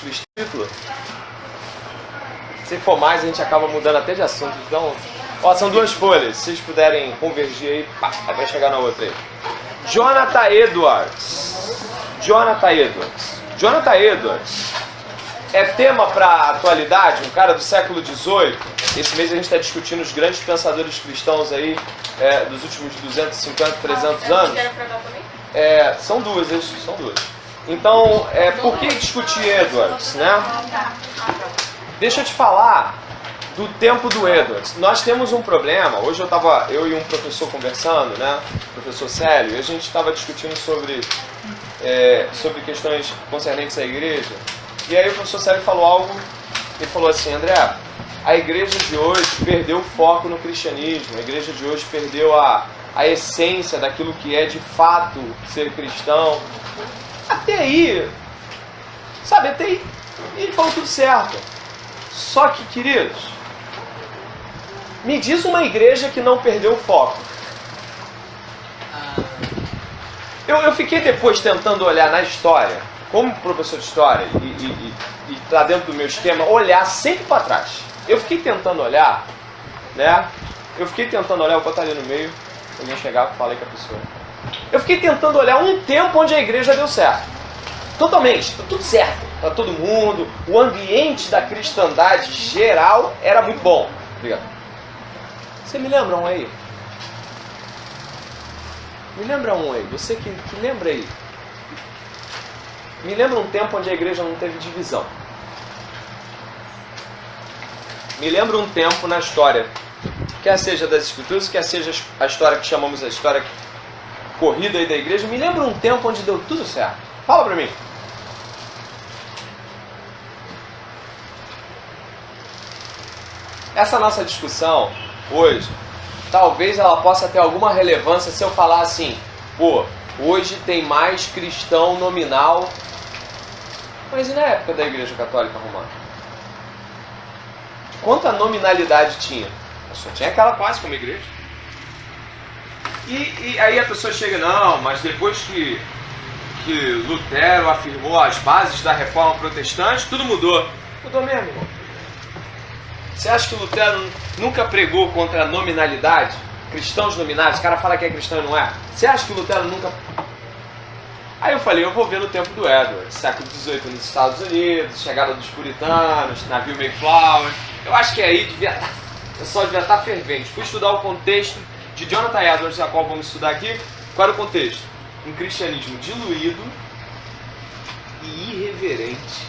cristãos. Se for mais, a gente acaba mudando até de assunto. Então, ó, são 2 folhas. Se vocês puderem convergir aí, pá, vai chegar na outra aí. Jonathan Edwards. Jonathan Edwards é tema para atualidade, um cara do século XVIII. Esse mês a gente está discutindo os grandes pensadores cristãos aí dos últimos 250, 300 anos. São duas. Então, por que discutir Edwards, né? Deixa eu te falar do tempo do Edwards. Nós temos um problema. Hoje eu e um professor conversando, né? O professor Célio, e a gente estava discutindo sobre questões concernentes à igreja. E aí o professor Célio falou algo, ele falou assim: André, a igreja de hoje perdeu o foco no cristianismo, a igreja de hoje perdeu a essência daquilo que é de fato ser cristão. Até aí, ele falou tudo certo. Só que, queridos, me diz uma igreja que não perdeu o foco. Eu fiquei depois tentando olhar na história, como professor de história, e está dentro do meu esquema, olhar sempre para trás. Eu fiquei tentando olhar, né? Vou botar ali no meio, se alguém chegar, falei com a pessoa. Eu fiquei tentando olhar um tempo onde a igreja deu certo. Totalmente, tá tudo certo, para todo mundo, o ambiente da cristandade geral era muito bom. Obrigado. Você me lembra um aí? Me lembra um aí, você que lembra aí. Me lembra um tempo onde a igreja não teve divisão. Me lembra um tempo na história, quer seja das escrituras, quer seja a história que chamamos a história corrida aí da igreja, me lembra um tempo onde deu tudo certo. Fala pra mim. Essa nossa discussão hoje, talvez ela possa ter alguma relevância se eu falar assim: pô, hoje tem mais cristão nominal. Mas e na época da Igreja Católica Romana? Quanta nominalidade tinha? Só tinha aquela quase como igreja. E aí a pessoa chega: não, mas depois que Lutero afirmou as bases da Reforma Protestante, tudo mudou. Mudou mesmo, irmão. Você acha que Lutero nunca pregou contra a nominalidade? Cristãos nominais, o cara fala que é cristão e não é. Você acha que Lutero nunca... Aí eu falei, eu vou ver no tempo do Edwards, século XVIII nos Estados Unidos, chegada dos puritanos, navio Mayflower. Eu acho que aí o pessoal devia estar fervente. Fui estudar o contexto de Jonathan Edwards, a qual vamos estudar aqui. Qual era o contexto? Um cristianismo diluído e irreverente.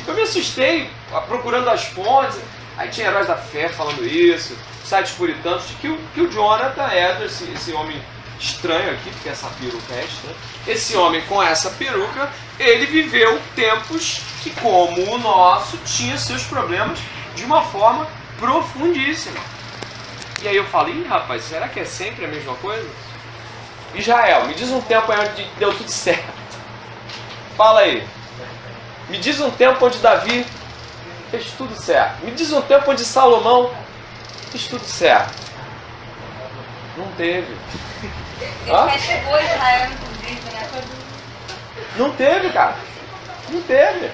Eu me assustei procurando as fontes. Aí tinha heróis da fé falando isso, sites puritanos, de que o Jonathan Edwards, esse homem estranho aqui, porque essa peruca é estranha, esse homem com essa peruca, ele viveu tempos que, como o nosso, tinha seus problemas de uma forma profundíssima. E aí eu falei, rapaz, será que é sempre a mesma coisa? Israel, me diz um tempo onde deu tudo certo. Fala aí. Me diz um tempo onde Davi fez tudo certo. Me diz um tempo onde Salomão fez tudo certo. Não teve. Ele chegou Israel, inclusive, né? Não teve, cara. Não teve.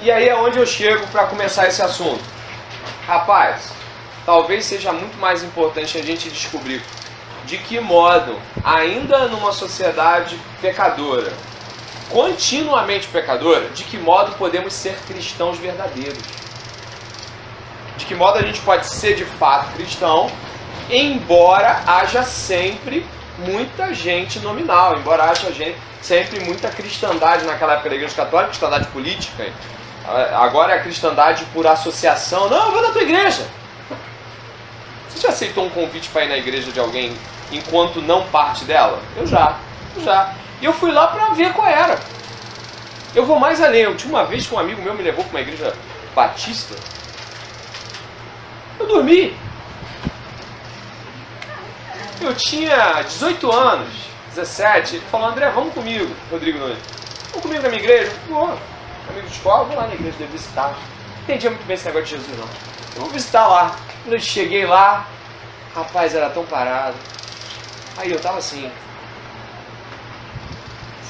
E aí é onde eu chego para começar esse assunto. Rapaz, talvez seja muito mais importante a gente descobrir de que modo, ainda numa sociedade pecadora, continuamente pecadora, de que modo podemos ser cristãos verdadeiros. De que modo a gente pode ser de fato cristão, embora haja sempre muita gente nominal, embora haja sempre muita cristandade naquela época da Igreja Católica, cristandade política. Agora é a cristandade por associação. Não, eu vou na tua igreja. Você já aceitou um convite para ir na igreja de alguém enquanto não parte dela? Eu já. E eu fui lá para ver qual era. Eu vou mais além. Eu tinha uma vez que um amigo meu me levou para uma igreja batista. Eu dormi. Eu tinha 18 anos, 17. Ele falou, André, vamos comigo. Rodrigo Nunes. Vamos comigo na minha igreja? Vou. Amigo de escola, vou lá na igreja, devo visitar. Não entendia muito bem esse negócio de Jesus, não. Eu vou visitar lá. Quando eu cheguei lá, rapaz, era tão parado. Aí eu tava assim,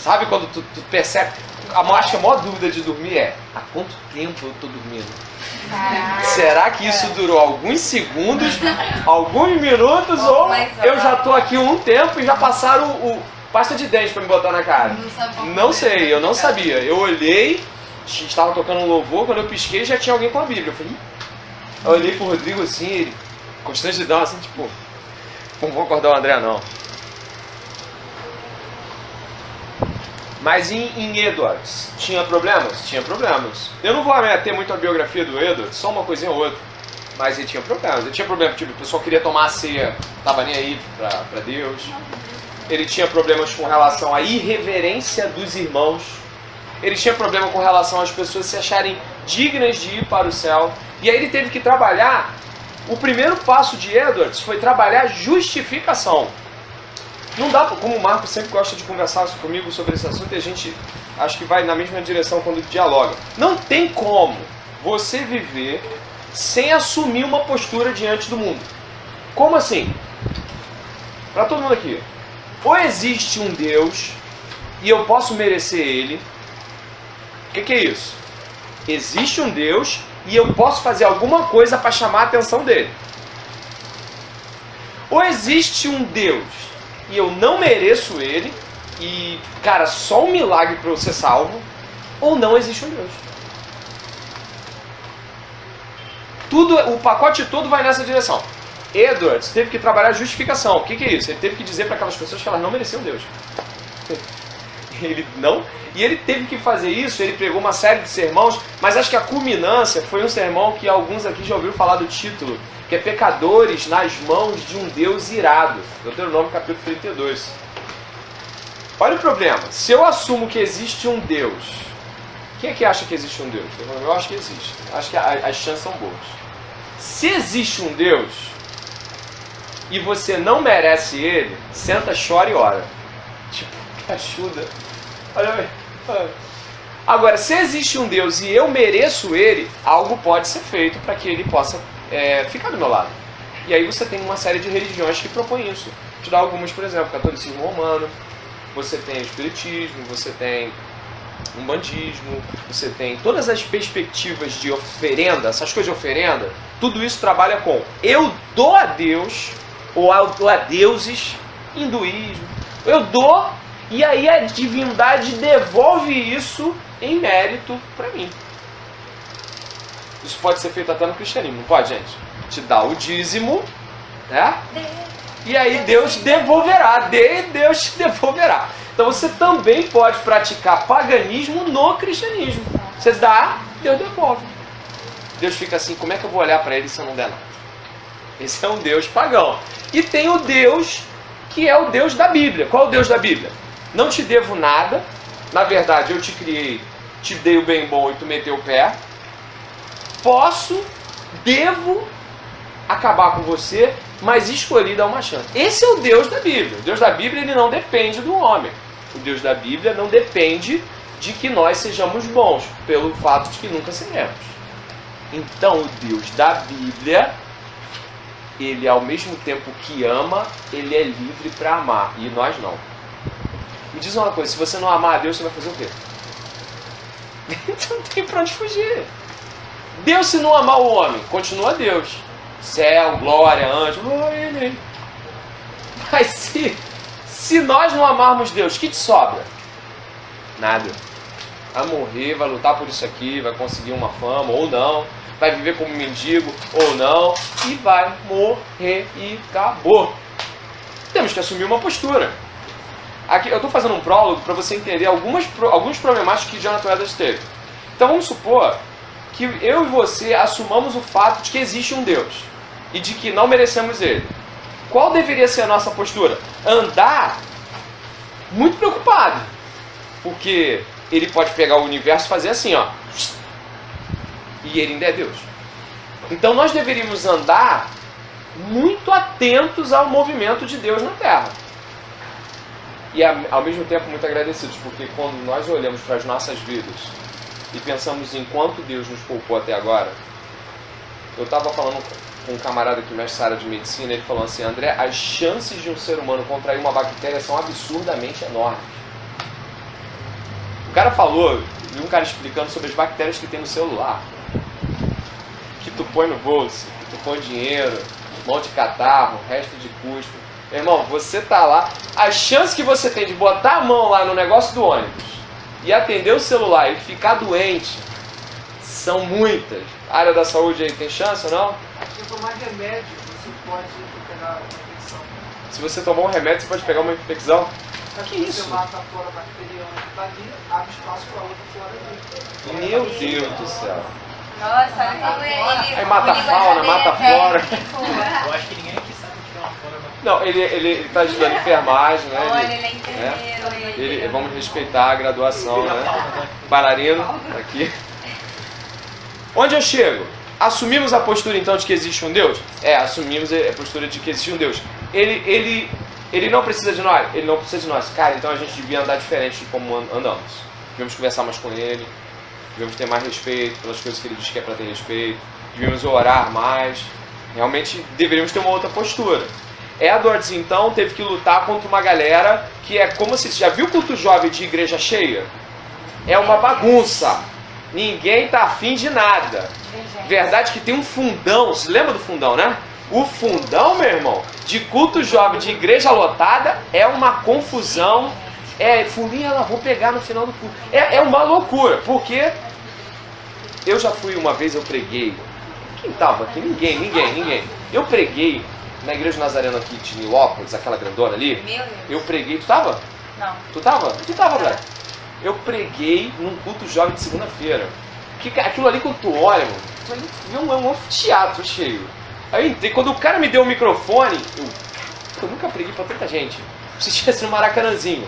Sabe quando tu percebe? Acho que a maior dúvida de dormir é: há quanto tempo eu tô dormindo? Caraca. Será que isso durou alguns segundos, alguns minutos, ou eu já tô aqui um tempo e já passaram o pasta de dente pra me botar na cara? Não sei, eu não sabia. Eu olhei, estava tocando um louvor, quando eu pisquei já tinha alguém com a Bíblia. Eu falei, eu olhei pro Rodrigo assim, ele, constrangidão, assim, tipo, não vou acordar o André não. Mas em Edwards, tinha problemas? Tinha problemas. Eu não vou me ater muito à biografia do Edwards, só uma coisinha ou outra. Mas ele tinha problemas. Ele tinha problema, tipo, o pessoal queria tomar a ceia, tava nem aí pra Deus. Ele tinha problemas com relação à irreverência dos irmãos. Ele tinha problema com relação às pessoas se acharem dignas de ir para o céu. E aí ele teve que trabalhar. O primeiro passo de Edwards foi trabalhar justificação. Não dá, como o Marco sempre gosta de conversar comigo sobre esse assunto, e a gente acho que vai na mesma direção quando dialoga. Não tem como você viver sem assumir uma postura diante do mundo. Como assim? Para todo mundo aqui. Ou existe um Deus e eu posso merecer Ele. O que é isso? Existe um Deus e eu posso fazer alguma coisa para chamar a atenção dele. Ou existe um Deus e eu não mereço Ele e, cara, só um milagre para eu ser salvo. Ou não existe um Deus. Tudo, o pacote todo vai nessa direção. Edwards teve que trabalhar a justificação. O que é isso? Ele teve que dizer para aquelas pessoas que elas não mereciam Deus. Ele não. E ele teve que fazer isso, ele pregou uma série de sermões, mas acho que a culminância foi um sermão que alguns aqui já ouviram falar do título, que é Pecadores nas mãos de um Deus irado. Deuteronômio capítulo 32. Olha o problema. Se eu assumo que existe um Deus, quem é que acha que existe um Deus? Eu acho que existe. Acho que as chances são boas. Se existe um Deus e você não merece Ele, senta, chora e ora. Tipo, que ajuda. Olha. Agora, se existe um Deus e eu mereço Ele, algo pode ser feito para que Ele possa ficar do meu lado. E aí você tem uma série de religiões que propõem isso. Vou te dar algumas, por exemplo, catolicismo romano, você tem o espiritismo, você tem umbandismo, você tem todas as perspectivas de oferenda, essas coisas de oferenda, tudo isso trabalha com eu dou a Deus, ou a deuses, hinduísmo, eu dou, e aí a divindade devolve isso em mérito para mim. Isso pode ser feito até no cristianismo, não pode, gente? Te dá o dízimo, né? E aí Deus devolverá, Deus te devolverá. Então você também pode praticar paganismo no cristianismo. Você dá, Deus devolve. Deus fica assim, como é que eu vou olhar para ele se eu não der nada? Esse é um Deus pagão. E tem o Deus que é o Deus da Bíblia. Qual é o Deus da Bíblia? Não te devo nada. Na verdade, eu te criei, te dei o bem bom e tu meteu o pé. Devo acabar com você, mas escolhi dar uma chance. Esse é o Deus da Bíblia. O Deus da Bíblia ele não depende do homem. O Deus da Bíblia não depende de que nós sejamos bons, pelo fato de que nunca seremos. Então o Deus da Bíblia, ele ao mesmo tempo que ama, ele é livre para amar, e nós não. Me diz uma coisa, se você não amar a Deus, você vai fazer o quê? Não tem para onde fugir. Deus, se não amar o homem, continua Deus. Céu, glória, anjo, ele. Mas se nós não amarmos Deus, o que te sobra? Nada. Vai morrer, vai lutar por isso aqui, vai conseguir uma fama ou não, vai viver como mendigo ou não, e vai morrer e acabou. Temos que assumir uma postura. Aqui eu estou fazendo um prólogo para você entender alguns problemáticos que Jonathan Edwards teve. Então vamos supor que eu e você assumamos o fato de que existe um Deus e de que não merecemos Ele. Qual deveria ser a nossa postura? Andar muito preocupado, porque Ele pode pegar o universo e fazer assim, ó, e Ele ainda é Deus. Então nós deveríamos andar muito atentos ao movimento de Deus na Terra. E ao mesmo tempo muito agradecidos, porque quando nós olhamos para as nossas vidas e pensamos em quanto Deus nos poupou até agora. Eu estava falando com um camarada que mexe nessa área de medicina, ele falou assim, André, as chances de um ser humano contrair uma bactéria são absurdamente enormes. cara falou, vi um cara explicando sobre as bactérias que tem no celular. Que tu põe no bolso, que tu põe dinheiro, mão de catarro, resto de cuspo. Meu irmão, você tá lá, a chance que você tem de botar a mão lá no negócio do ônibus e atender o celular e ficar doente são muitas. A área da saúde aí tem chance ou não? Se tomar remédio, você pode pegar uma infecção. Se você tomar um remédio, você pode pegar uma infecção? Que Você isso? mata a flora bacteriana que está ali, abre espaço para outra flora ali. Meu Deus do céu. Nossa, olha como ele... Aí mata a o fauna, linguajar mata a dele é flora. velho. Eu acho que ninguém aqui sabe tirar uma fora da... Não, ele tá estudando enfermagem, né? Olha, ele é enfermeiro. Vamos respeitar a graduação, né? Bailarino, aqui. Onde eu chego? Assumimos a postura então de que existe um Deus? Assumimos a postura de que existe um Deus. Ele não precisa de nós? Ele não precisa de nós. Cara, então a gente devia andar diferente de como andamos. Devíamos conversar mais com ele, devíamos ter mais respeito pelas coisas que ele diz que é para ter respeito, devíamos orar mais. Realmente deveríamos ter uma outra postura. Edwards, então, teve que lutar contra uma galera que é como se... Já viu culto jovem de igreja cheia? É uma bagunça. Ninguém tá afim de nada. Verdade que tem um fundão. Você lembra do fundão, né? O fundão, meu irmão, de culto jovem, de igreja lotada, é uma confusão. Fulinha, ela vou pegar no final do culto. É uma loucura, porque eu já fui uma vez, eu preguei. Quem tava aqui? Ninguém. Eu preguei na igreja Nazareno aqui de Nilópolis, aquela grandona ali. Meu Deus. Eu preguei. Tu tava? Não. Tu tava? Tu tava, Brad? Eu preguei num culto jovem de segunda-feira. Aquilo ali, quando tu olha, mano, tu vê um anfiteatro cheio. Aí eu entrei, quando o cara me deu o microfone, eu nunca preguei pra tanta gente. Se tivesse no Maracanãzinho.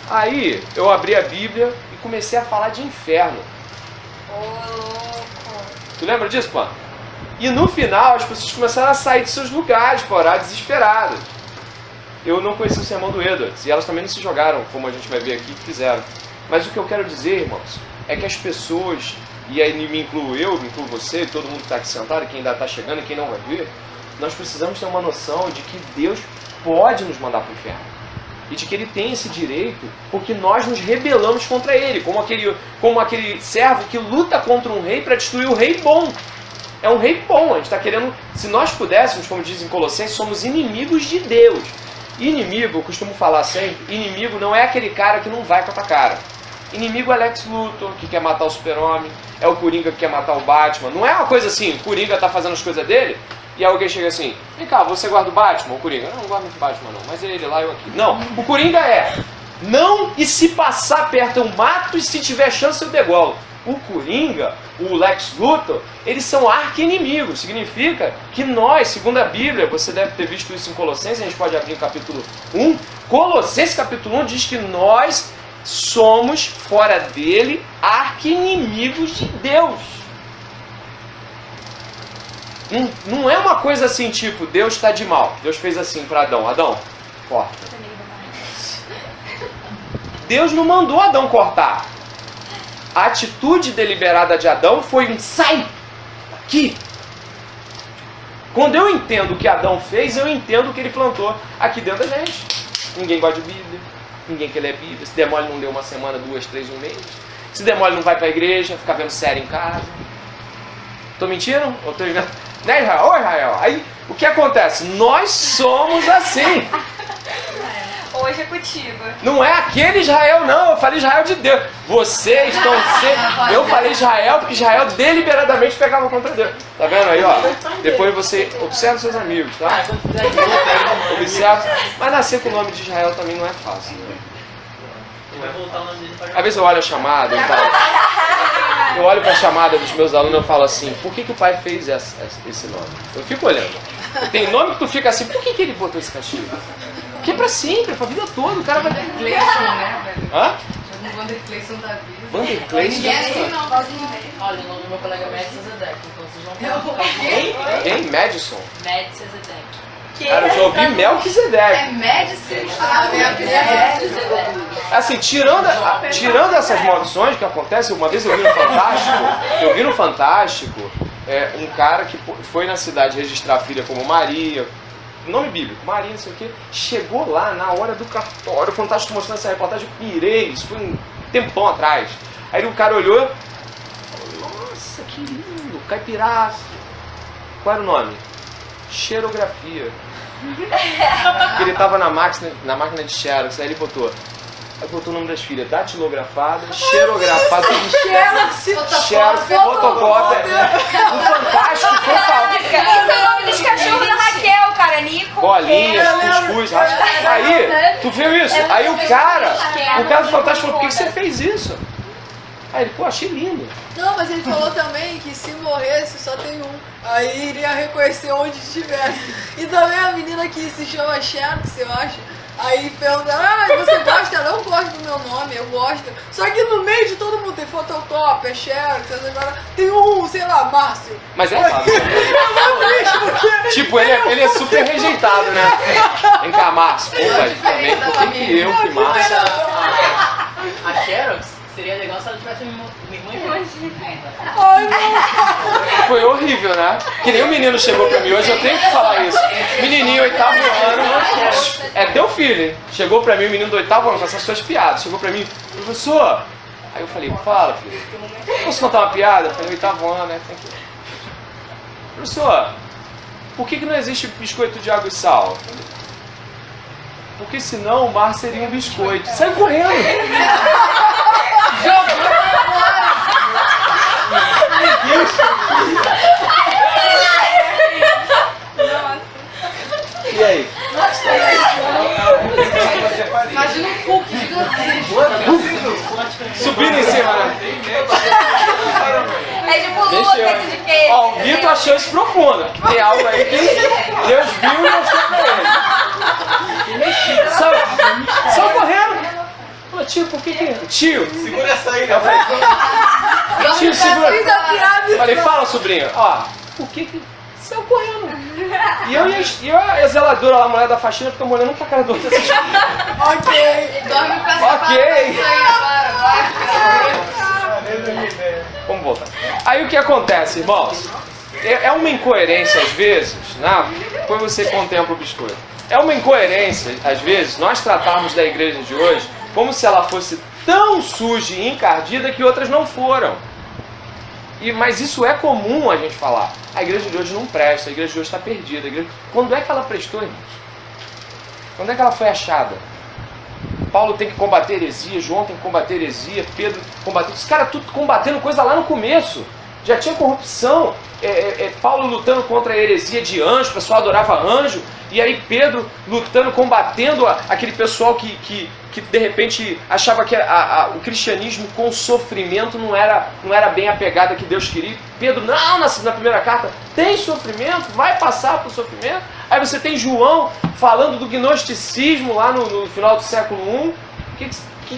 Aí eu abri a Bíblia e comecei a falar de inferno. Ô, louco. Tu lembra disso, pô? E no final as pessoas começaram a sair de seus lugares para orar desesperadas. Eu não conheci o sermão do Edwards e elas também não se jogaram, como a gente vai ver aqui, que fizeram. Mas o que eu quero dizer, irmãos, é que as pessoas, e aí me incluo eu, me incluo você, todo mundo que está aqui sentado, quem ainda está chegando e quem não vai ver, nós precisamos ter uma noção de que Deus pode nos mandar para o inferno. E de que Ele tem esse direito, porque nós nos rebelamos contra Ele, como aquele servo que luta contra um rei para destruir o rei bom. É um rei bom, a gente está querendo... Se nós pudéssemos, como diz em Colossenses, somos inimigos de Deus. Inimigo, eu costumo falar sempre, inimigo não é aquele cara que não vai com a tua cara. Inimigo é Lex Luthor, que quer matar o Super-Homem, é o Coringa que quer matar o Batman. Não é uma coisa assim, o Coringa tá fazendo as coisas dele, e alguém chega assim, vem cá, você gosta do Batman? O Coringa, não gosto muito do Batman não, mas ele lá, eu aqui. Não, o Coringa não, e se passar perto eu mato, e se tiver chance eu degolo. O Coringa, o Lex Luthor, eles são arqui-inimigos. Significa que nós, segundo a Bíblia, você deve ter visto isso em Colossenses, a gente pode abrir o capítulo 1. Colossenses capítulo 1 diz que nós somos, fora dele, arqui-inimigos de Deus. Não é uma coisa assim, tipo, Deus está de mal. Deus fez assim para Adão. Adão, corta. Deus não mandou Adão cortar. A atitude deliberada de Adão foi um sai daqui. Quando eu entendo o que Adão fez, eu entendo o que ele plantou aqui dentro da gente. Ninguém gosta de Bíblia, ninguém quer ler Bíblia. Se der mole não lê uma semana, 2, 3, um mês. Se der mole não vai pra igreja, fica vendo série em casa. Tô mentindo? Ou tô enganando? Né, Israel? Ô, Israel. Aí, o que acontece? Nós somos assim. Hoje é contigo. Não é aquele Israel, não. Eu falei Israel de Deus. Vocês estão sendo... Eu falei Israel porque Israel deliberadamente pegava contra Deus. Tá vendo aí, ó? Depois você observa seus amigos, tá? Observa. Mas nascer com o nome de Israel também não é fácil, né? Vai voltar o nome dele pra Às vezes eu olho a chamada e falo... Eu olho para a chamada dos meus alunos e eu falo assim, por que o pai fez esse nome? Eu fico olhando. Tem nome que tu fica assim, por que ele botou esse castigo? Porque é pra sempre, é pra vida toda, o cara vai... Cleison, né, velho? Hã? O Vander Cleison da vida. Vander Cleison? Ninguém é assim, não. Olha, o nome do meu colega é Mads Zedek, então vocês vão falar. Quem? Madison? Mads Zedek. Cara, eu já ouvi Melquisedeque. É Médici. Assim, tirando essas maldições que acontecem, uma vez eu vi no Fantástico, um cara que foi na cidade registrar a filha como Maria, nome bíblico, Maria, não sei o quê, chegou lá na hora do cartório, o Fantástico mostrando essa reportagem, eu pirei, isso foi tempão atrás. Aí o cara olhou, nossa, que lindo, caipiraço. Qual era o nome? Xerografia. Porque ele tava na máquina de xerox, aí ele botou o nome das filhas, datilografada, xerografada, xerox, fotocópia. O Fantástico foi falar. Esse é o nome dos cachorros da Raquel, cara. Nico. Bolinhas, cuscuz, aí, tu viu isso? Aí o cara do Fantástico falou, por que você fez isso? Aí ele, pô, achei lindo. Não, mas ele falou também que se morresse só tem um. Aí iria reconhecer onde estivesse. E também a menina que se chama Xerox, eu acho. Aí perguntaram, você gosta? Ela, eu gosto do meu nome, eu gosto. Só que no meio de todo mundo tem fotocópia, Xerox, agora tem um, sei lá, Márcio. Mas é fácil. Tipo, ele é super rejeitado, né? Vem cá, Márcio. Pô, velho, também, por que eu que Márcio? A Xerox seria legal se ela tivesse uma irmã e Ai, não. Foi horrível, né? Que nem o menino chegou pra mim hoje, eu tenho que falar isso. Menininho, 8º ano, é teu filho, hein? Chegou pra mim, o menino do 8º ano, com essas suas piadas. Chegou pra mim, professor. Aí eu falei, fala, filho. Posso contar uma piada? Eu falei, 8º ano, né? Tem que... Professor, por que não existe biscoito de água e sal? Porque senão o mar seria um biscoito. Sai correndo! E aí? Imagina um cookie gigantesco. Subindo em cima, né? É tipo lua feito de queijo. Ó, o Vitor achou isso profundo. Tem algo aí que Deus viu e mostrou pra ele. Só correndo. Falei, tio, por que que... Tio, Segura essa aí, né? tio, segura. Fiz a piada. Falei, fala, sobrinho. Ó, por que que... Saiu correndo. E eu e a zeladora lá, a mulher da faxina, ficamos olhando um pra cara do outro. Assim, Ok. Dorme com essa Ok. Vamos voltar. Aí o que acontece, irmãos? É uma incoerência às vezes, né? Depois você contempla o biscoito. É uma incoerência, às vezes, nós tratarmos da igreja de hoje como se ela fosse tão suja e encardida que outras não foram. Mas isso é comum a gente falar. A igreja de hoje não presta, a igreja de hoje está perdida. Quando é que ela prestou, irmãos? Quando é que ela foi achada? Paulo tem que combater heresia, João tem que combater heresia, Pedro combater... Os caras tudo combatendo coisa lá no começo. Já tinha corrupção. Paulo lutando contra a heresia de anjo, o pessoal adorava anjo. E aí Pedro lutando, combatendo aquele pessoal que de repente achava que o cristianismo com sofrimento não era bem a pegada que Deus queria. Pedro, não, na primeira carta, tem sofrimento, vai passar por sofrimento. Aí você tem João falando do gnosticismo lá no final do século I.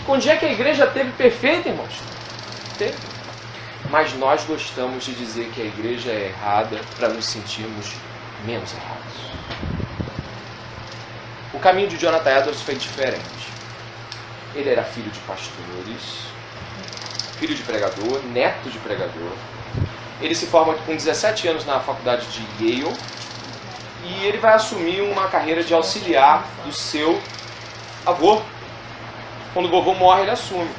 Onde é que a igreja teve perfeita, irmãos? Teve. Mas nós gostamos de dizer que a igreja é errada para nos sentirmos menos errados. O caminho de Jonathan Edwards foi diferente. Ele era filho de pastores, filho de pregador, neto de pregador. Ele se forma com 17 anos na faculdade de Yale e ele vai assumir uma carreira de auxiliar do seu avô. Quando o vovô morre, ele assume,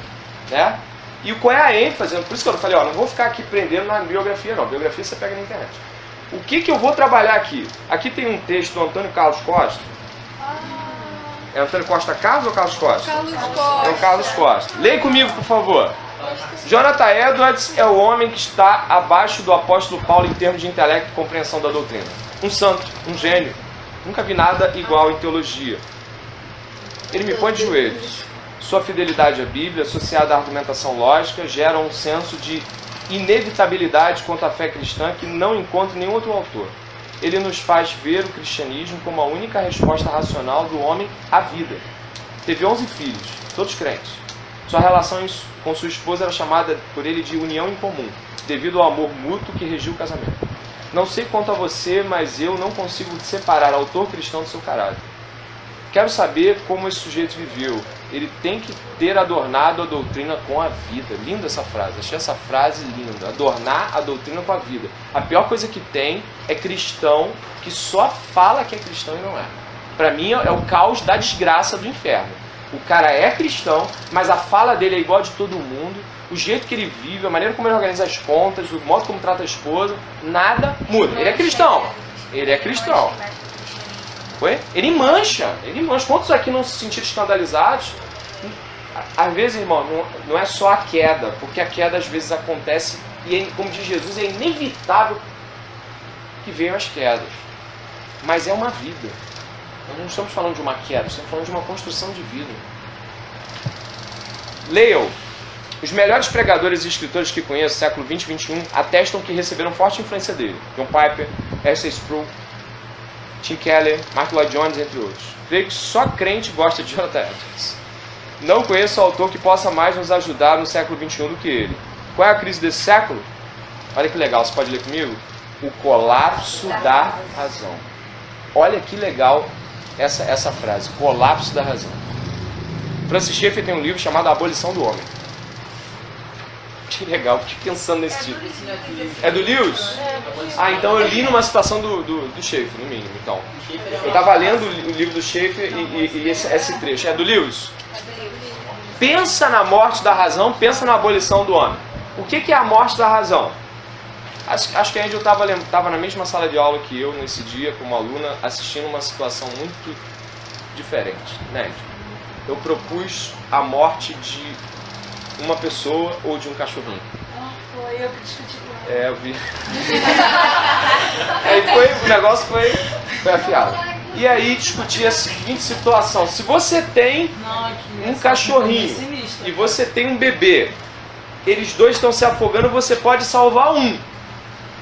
né? E qual é a ênfase? Por isso que eu falei, não vou ficar aqui prendendo na biografia, não. Biografia você pega na internet. O que eu vou trabalhar aqui? Aqui tem um texto do Antônio Carlos Costa. É Antônio Costa Carlos ou Carlos Costa? Carlos Costa. É o Carlos Costa. Leia comigo, por favor. Jonathan Edwards é o homem que está abaixo do apóstolo Paulo em termos de intelecto e compreensão da doutrina. Um santo, um gênio. Nunca vi nada igual em teologia. Ele me põe de joelhos. Sua fidelidade à Bíblia, associada à argumentação lógica, gera um senso de inevitabilidade quanto à fé cristã que não encontra em nenhum outro autor. Ele nos faz ver o cristianismo como a única resposta racional do homem à vida. Teve 11 filhos, todos crentes. Sua relação com sua esposa era chamada por ele de união em comum, devido ao amor mútuo que regiu o casamento. Não sei quanto a você, mas eu não consigo separar autor cristão do seu caráter. Quero saber como esse sujeito viveu. Ele tem que ter adornado a doutrina com a vida. Linda essa frase, achei essa frase linda. Adornar a doutrina com a vida. A pior coisa que tem é cristão que só fala que é cristão e não é. Para mim é o caos da desgraça do inferno. O cara é cristão, mas a fala dele é igual a de todo mundo, o jeito que ele vive, a maneira como ele organiza as contas, o modo como trata a esposa, nada muda. Ele é cristão. Ele é cristão. Foi? Ele mancha. Quantos aqui não se sentiram escandalizados? Às vezes, irmão, não é só a queda, porque a queda às vezes acontece e, como diz Jesus, é inevitável que venham as quedas. Mas é uma vida. Nós não estamos falando de uma queda, estamos falando de uma construção de vida. Leiam. Os melhores pregadores e escritores que conheço, século 20 e 21, atestam que receberam forte influência dele. John Piper, R.C. Sproul, Tim Keller, Mark Lloyd Jones, entre outros. Creio que só crente gosta de Jonathan Edwards. Não conheço autor que possa mais nos ajudar no século 21 do que ele. Qual é a crise desse século? Olha que legal, você pode ler comigo? O colapso da razão. Olha que legal essa frase, colapso da razão. Francis Schaeffer tem um livro chamado A Abolição do Homem. Que legal, fiquei pensando nesse título. É do Lewis? Ah, então eu li numa situação do Schaeffer, no mínimo. Então, eu estava lendo o livro do Schaeffer e esse trecho. É do Lewis? Pensa na morte da razão, pensa na abolição do homem. O que é a morte da razão? Acho que a Angel estava na mesma sala de aula que eu nesse dia, como aluna, assistindo uma situação muito diferente, né, Angel? Eu propus a morte de uma pessoa ou de um cachorrinho. Foi eu que discuti com eu vi. O negócio foi afiado. E aí discutir a seguinte situação. Se você tem um cachorrinho e você tem um bebê, eles dois estão se afogando, você pode salvar um.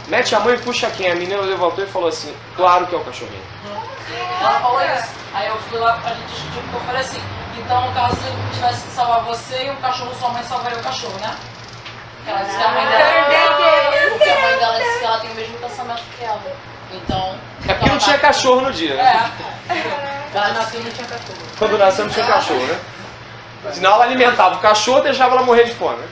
Mete a mão e puxa quem? A menina levantou e falou assim, claro que é o cachorrinho. Ela falou isso. Aí eu fui lá pra gente discutir, porque eu falei assim, então no caso se eu tivesse que salvar você e o cachorro, sua mãe salvaria o cachorro, né? Ela disse que a mãe dela. Porque a mãe dela disse que ela tem o mesmo pensamento que ela. Então. É porque não tinha cachorro no dia, né? Ela nasceu e não tinha cachorro. Quando nasceu não tinha cachorro, né? Senão ela alimentava o cachorro e deixava ela morrer de fome, né?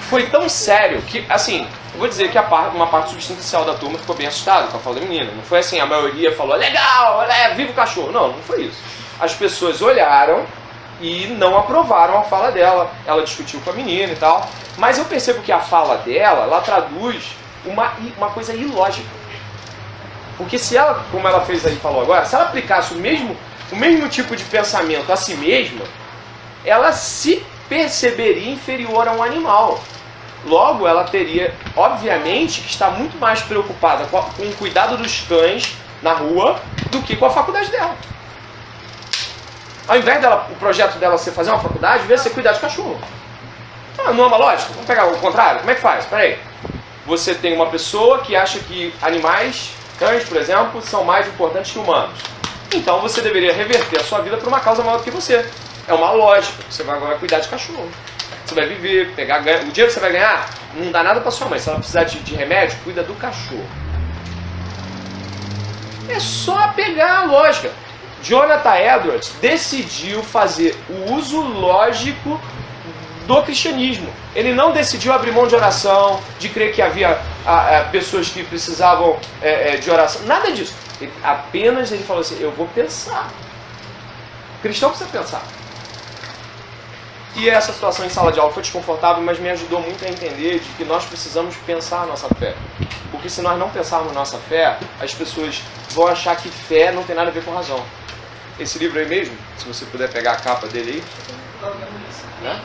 Foi tão sério que, assim, eu vou dizer que uma parte substancial da turma ficou bem assustada com a fala da menina. Não foi assim, a maioria falou, legal, viva o cachorro. Não foi isso. As pessoas olharam e não aprovaram a fala dela. Ela discutiu com a menina e tal. Mas eu percebo que a fala dela, ela traduz uma coisa ilógica. Porque se ela, como ela fez aí, falou agora, se ela aplicasse o mesmo tipo de pensamento a si mesma, ela se perceberia inferior a um animal. Logo, ela teria, obviamente, que estar muito mais preocupada com o cuidado dos cães na rua do que com a faculdade dela. Ao invés dela, o projeto dela ser fazer uma faculdade, devia ser cuidar de cachorro. Não é uma lógica? Vamos pegar o contrário? Como é que faz? Espera aí. Você tem uma pessoa que acha que animais, cães, por exemplo, são mais importantes que humanos. Então você deveria reverter a sua vida para uma causa maior do que você. É uma lógica. Você vai agora cuidar de cachorro. Você vai viver, o dinheiro que você vai ganhar, não dá nada para sua mãe. Se ela precisar de remédio, cuida do cachorro. É só pegar a lógica. Jonathan Edwards decidiu fazer o uso lógico do cristianismo. Ele não decidiu abrir mão de oração, de crer que havia pessoas que precisavam de oração. Nada disso. Apenas ele falou assim, eu vou pensar. O cristão precisa pensar. E essa situação em sala de aula foi desconfortável, mas me ajudou muito a entender de que nós precisamos pensar a nossa fé. Porque se nós não pensarmos nossa fé, as pessoas vão achar que fé não tem nada a ver com razão. Esse livro aí mesmo, se você puder pegar a capa dele aí, né?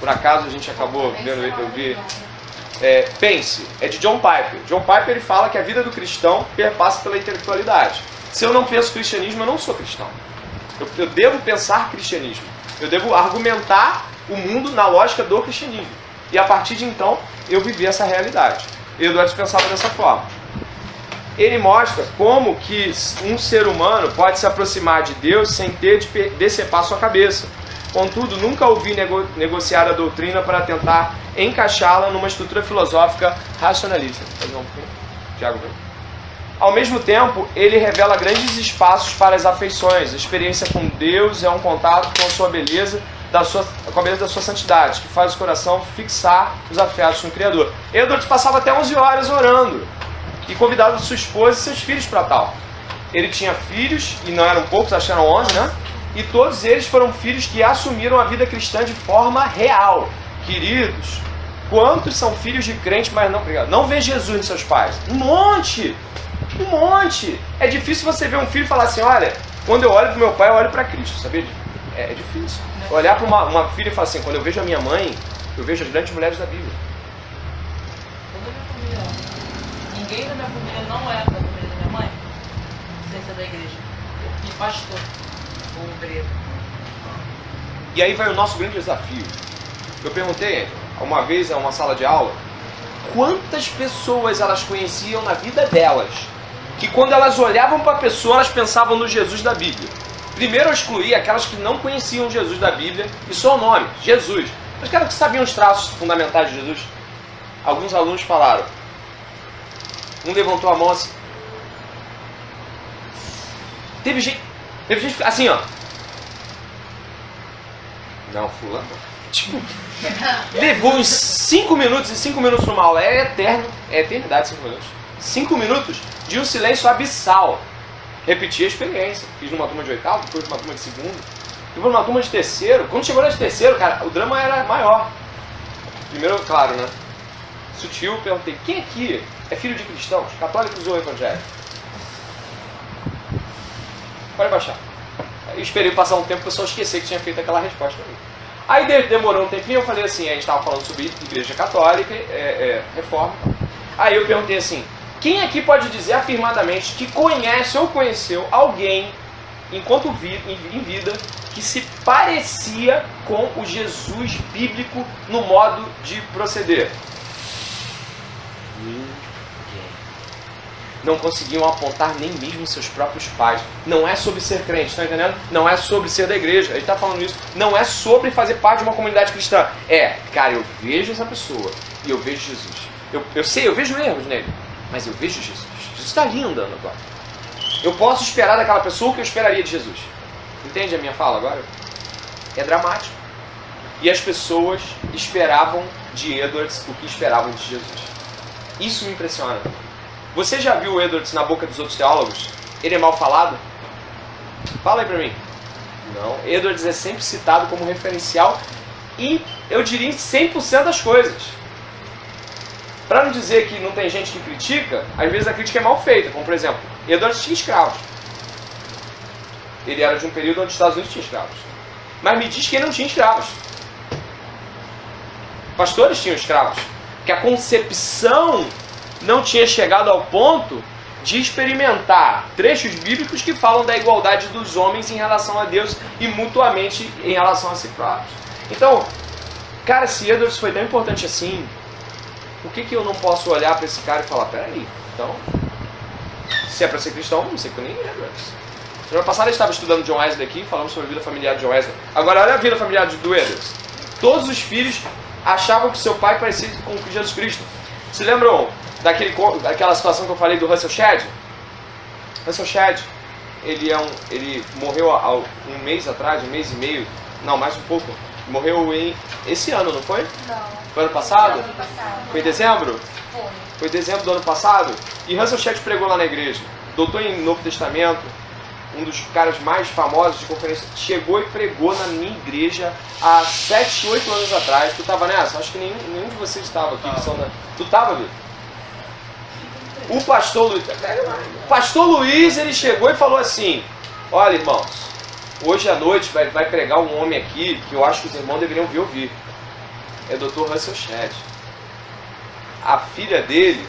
Por acaso a gente acabou vendo, eu vi. Pense, é de John Piper. John Piper ele fala que a vida do cristão perpassa pela intelectualidade. Se eu não penso cristianismo, eu não sou cristão. Eu devo pensar cristianismo. Eu devo argumentar o mundo na lógica do cristianismo. E a partir de então, eu vivi essa realidade. Edwards pensava dessa forma. Ele mostra como que um ser humano pode se aproximar de Deus sem ter de decepar sua cabeça. Contudo, nunca ouvi negociar a doutrina para tentar encaixá-la numa estrutura filosófica racionalista. Tiago, ao mesmo tempo, ele revela grandes espaços para as afeições. A experiência com Deus é um contato com a sua beleza, com a beleza da sua santidade, que faz o coração fixar os afetos no Criador. Edwards passava até 11 horas orando e convidava sua esposa e seus filhos para tal. Ele tinha filhos, e não eram poucos, acho que eram 11, né? E todos eles foram filhos que assumiram a vida cristã de forma real. Queridos, quantos são filhos de crente, mas não vê Jesus nos seus pais? Um monte! Um monte! É difícil você ver um filho e falar assim, olha, quando eu olho para o meu pai, eu olho para Cristo, sabia? É difícil. Olhar para uma filha e falar assim, quando eu vejo a minha mãe, eu vejo as grandes mulheres da Bíblia. Toda a minha família, ninguém da minha família não é da família da minha mãe, sem ser da igreja. E pastor, ou obreiro. E aí vai o nosso grande desafio. Eu perguntei uma vez em uma sala de aula, quantas pessoas elas conheciam na vida delas, que quando elas olhavam para a pessoa, elas pensavam no Jesus da Bíblia. Primeiro eu excluí aquelas que não conheciam Jesus da Bíblia e só o nome, Jesus. Mas aquelas que sabiam os traços fundamentais de Jesus. Alguns alunos falaram. Um levantou a mão assim. Teve gente assim, ó. Não, fulano. Tipo, levou uns 5 minutos, e 5 minutos numa aula é eterno, é eternidade 5 minutos. 5 minutos de um silêncio abissal. Repeti a experiência. Fiz numa turma de oitavo, depois numa turma de segundo, depois numa turma de terceiro. Quando chegou na de terceiro, cara, o drama era maior. Primeiro, claro, né? Sutil, perguntei, quem aqui é filho de cristãos, católicos ou evangélicos? Pode baixar. Eu esperei passar um tempo para o pessoal esquecer que tinha feito aquela resposta ali. Aí demorou um tempinho, eu falei assim, a gente estava falando sobre igreja católica, reforma. Aí eu perguntei assim, quem aqui pode dizer afirmadamente que conhece ou conheceu alguém, enquanto em vida, que se parecia com o Jesus bíblico no modo de proceder? Ninguém. Não conseguiam apontar nem mesmo seus próprios pais. Não é sobre ser crente, está entendendo? Não é sobre ser da igreja. Ele está falando isso. Não é sobre fazer parte de uma comunidade cristã. Cara, eu vejo essa pessoa e eu vejo Jesus. Eu sei, eu vejo erros nele, mas eu vejo Jesus. Jesus está ali andando agora. Eu posso esperar daquela pessoa o que eu esperaria de Jesus. Entende a minha fala agora? É dramático. E as pessoas esperavam de Edwards o que esperavam de Jesus. Isso me impressiona. Você já viu o Edwards na boca dos outros teólogos? Ele é mal falado? Fala aí pra mim. Não. Edwards é sempre citado como referencial e eu diria em 100% das coisas. Para não dizer que não tem gente que critica, às vezes a crítica é mal feita. Como, por exemplo, Edwards tinha escravos. Ele era de um período onde os Estados Unidos tinha escravos. Mas me diz que ele não tinha escravos. Pastores tinham escravos. Que a concepção não tinha chegado ao ponto de experimentar trechos bíblicos que falam da igualdade dos homens em relação a Deus e mutuamente em relação a si próprios. Então, cara, se Edwards foi tão importante assim, por que eu não posso olhar para esse cara e falar, peraí, então, se é para ser cristão, vamos ser que nem Edwards. Semana passada eu estava estudando John Wesley aqui, falamos sobre a vida familiar de John Wesley. Agora olha a vida familiar do Edwards. Todos os filhos achavam que seu pai parecia com Jesus Cristo. Se lembram daquela situação que eu falei do Russell Shedd? Russell Shedd, ele morreu há um mês atrás, um mês e meio, não, mais um pouco. Morreu esse ano, não foi? Não. Foi ano passado? Ano passado. Foi em dezembro? Foi. Foi em dezembro do ano passado? E Russell Shedd pregou lá na igreja. Doutor em Novo Testamento, um dos caras mais famosos de conferência, chegou e pregou na minha igreja há 7, 8 anos atrás. Tu estava nessa? Acho que nenhum de vocês estava aqui. Tu estava, Vitor? O pastor Luiz, ele chegou e falou assim, olha, irmãos, hoje à noite vai pregar um homem aqui que eu acho que os irmãos deveriam vir ouvir. É o Dr. Russell Shedd. A filha dele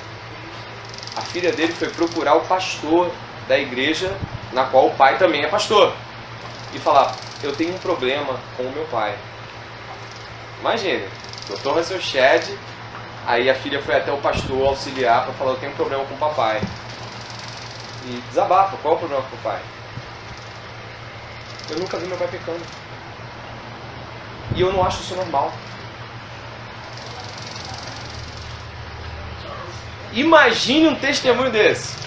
foi procurar o pastor da igreja na qual o pai também é pastor e falar, eu tenho um problema com o meu pai. Imagine, Dr. Russell Shedd. Aí a filha foi até o pastor auxiliar para falar, eu tenho um problema com o papai. E desabafa, qual é o problema com o pai? Eu nunca vi meu pai pecando. E eu não acho isso normal. Imagine um testemunho desse.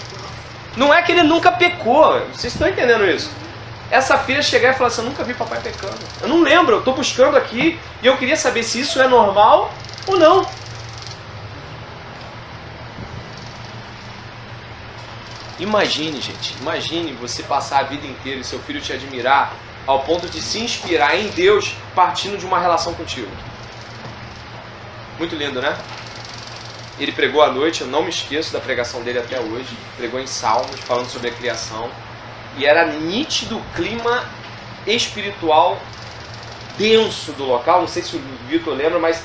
Não é que ele nunca pecou, vocês estão entendendo isso? Essa filha chegar e falar assim, eu nunca vi papai pecando. Eu não lembro, eu estou buscando aqui e eu queria saber se isso é normal ou não. Imagine, gente, imagine você passar a vida inteira e seu filho te admirar ao ponto de se inspirar em Deus partindo de uma relação contigo. Muito lindo, né? Ele pregou à noite, eu não me esqueço da pregação dele até hoje. Pregou em Salmos, falando sobre a criação. E era nítido o clima espiritual denso do local. Não sei se o Vitor lembra, mas